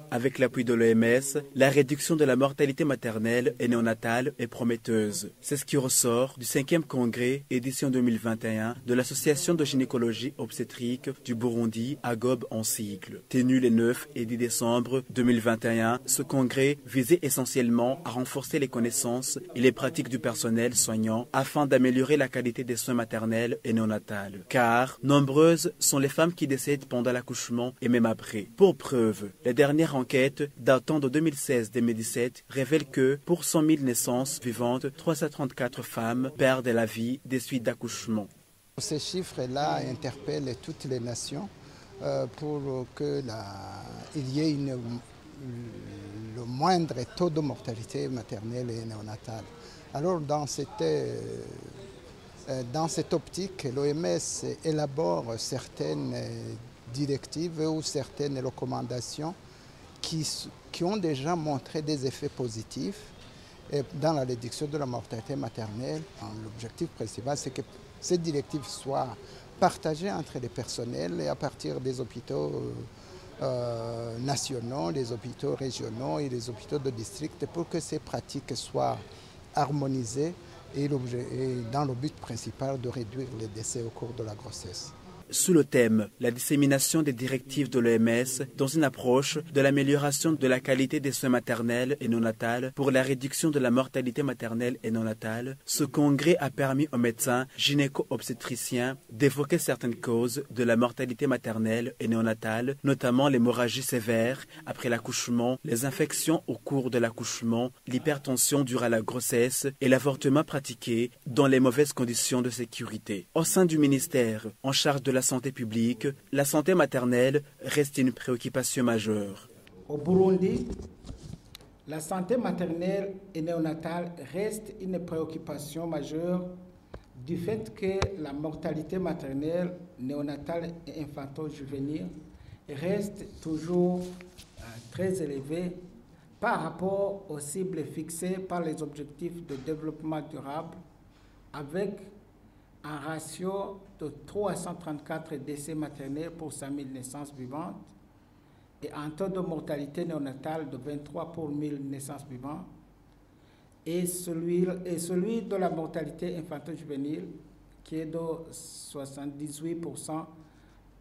Avec l'appui de l'OMS, la réduction de la mortalité maternelle et néonatale est prometteuse. C'est ce qui ressort du 5e congrès, édition 2021, de l'Association de gynécologie obstétrique du Burundi, AGOB en sigle. Tenu les 9 et 10 décembre 2021, ce congrès visait essentiellement à renforcer les connaissances et les pratiques du personnel soignant afin d'améliorer la qualité des soins maternels et néonatales. Car nombreuses sont les femmes qui décèdent pendant l'accouchement et même après. Pour preuve, les dernières enquête datant de 2016-2017 révèle que pour 100 000 naissances vivantes, 334 femmes perdent la vie des suites d'accouchement. Ces chiffres-là interpellent toutes les nations pour qu'il y ait le moindre taux de mortalité maternelle et néonatale. Alors dans cette optique, l'OMS élabore certaines directives ou certaines recommandations qui ont déjà montré des effets positifs dans la réduction de la mortalité maternelle. L'objectif principal, c'est que ces directives soient partagées entre les personnels et à partir des hôpitaux nationaux, les hôpitaux régionaux et les hôpitaux de district pour que ces pratiques soient harmonisées et dans le but principal de réduire les décès au cours de la grossesse. Sous le thème « La dissémination des directives de l'OMS dans une approche de l'amélioration de la qualité des soins maternels et néonatales pour la réduction de la mortalité maternelle et néonatale », ce congrès a permis aux médecins gynéco-obstétriciens d'évoquer certaines causes de la mortalité maternelle et néonatale, notamment l'hémorragie sévère après l'accouchement, les infections au cours de l'accouchement, l'hypertension durant la grossesse et l'avortement pratiqué dans les mauvaises conditions de sécurité. Au sein du ministère en charge de la santé publique, la santé maternelle reste une préoccupation majeure. Au Burundi, la santé maternelle et néonatale reste une préoccupation majeure du fait que la mortalité maternelle, néonatale et infanto-juvénile reste toujours très élevée par rapport aux cibles fixées par les objectifs de développement durable, avec un ratio de 334 décès maternels pour 100 000 naissances vivantes et un taux de mortalité néonatale de 23 pour 1000 naissances vivantes et celui de la mortalité infanto-juvénile qui est de 78%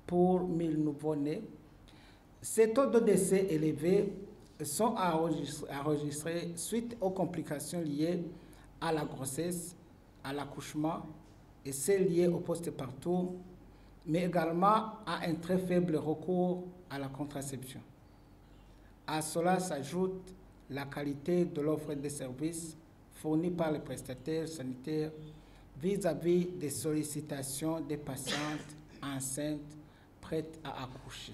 pour 1000 nouveau-nés. Ces taux de décès élevés sont enregistrés suite aux complications liées à la grossesse, à l'accouchement et celles liées au post-partum, mais également à un très faible recours à la contraception. À cela s'ajoute la qualité de l'offre de services fournie par les prestataires sanitaires vis-à-vis des sollicitations des patientes enceintes prêtes à accoucher.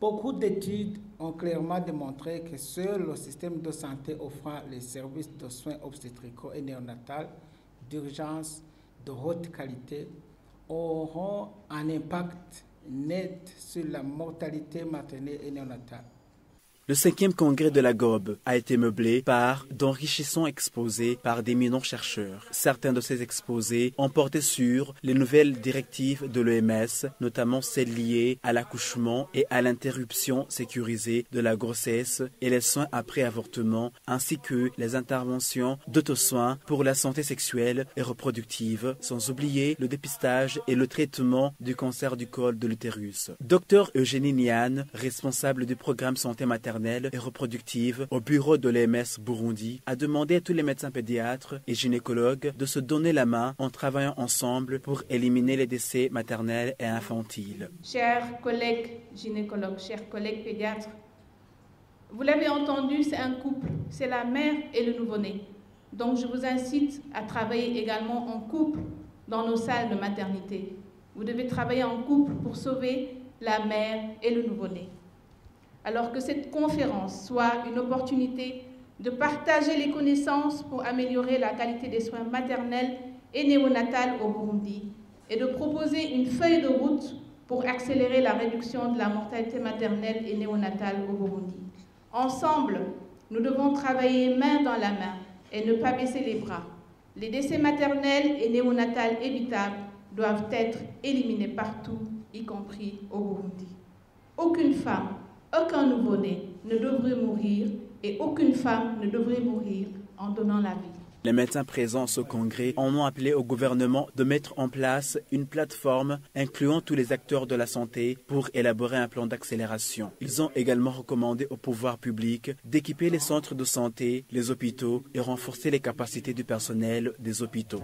Beaucoup d'études ont clairement démontré que seul le système de santé offrant les services de soins obstétricaux et néonatales d'urgence de haute qualité auront un impact net sur la mortalité maternelle et néonatale. Le 5e congrès de la GOB a été meublé par d'enrichissants exposés par d'éminents chercheurs. Certains de ces exposés ont porté sur les nouvelles directives de l'OMS, notamment celles liées à l'accouchement et à l'interruption sécurisée de la grossesse et les soins après avortement, ainsi que les interventions d'auto-soins pour la santé sexuelle et reproductive, sans oublier le dépistage et le traitement du cancer du col de l'utérus. Dr Eugénie Niane, responsable du programme santé maternelle et reproductive au bureau de l'OMS Burundi, a demandé à tous les médecins pédiatres et gynécologues de se donner la main en travaillant ensemble pour éliminer les décès maternels et infantiles. Chers collègues gynécologues, chers collègues pédiatres, vous l'avez entendu, c'est un couple, c'est la mère et le nouveau-né. Donc je vous incite à travailler également en couple dans nos salles de maternité. Vous devez travailler en couple pour sauver la mère et le nouveau-né. Alors que cette conférence soit une opportunité de partager les connaissances pour améliorer la qualité des soins maternels et néonatales au Burundi et de proposer une feuille de route pour accélérer la réduction de la mortalité maternelle et néonatale au Burundi. Ensemble, nous devons travailler main dans la main et ne pas baisser les bras. Les décès maternels et néonatals évitables doivent être éliminés partout, y compris au Burundi. Aucune femme, aucun nouveau-né ne devrait mourir et aucune femme ne devrait mourir en donnant la vie. Les médecins présents au congrès en ont appelé au gouvernement de mettre en place une plateforme incluant tous les acteurs de la santé pour élaborer un plan d'accélération. Ils ont également recommandé au pouvoir public d'équiper les centres de santé, les hôpitaux et renforcer les capacités du personnel des hôpitaux.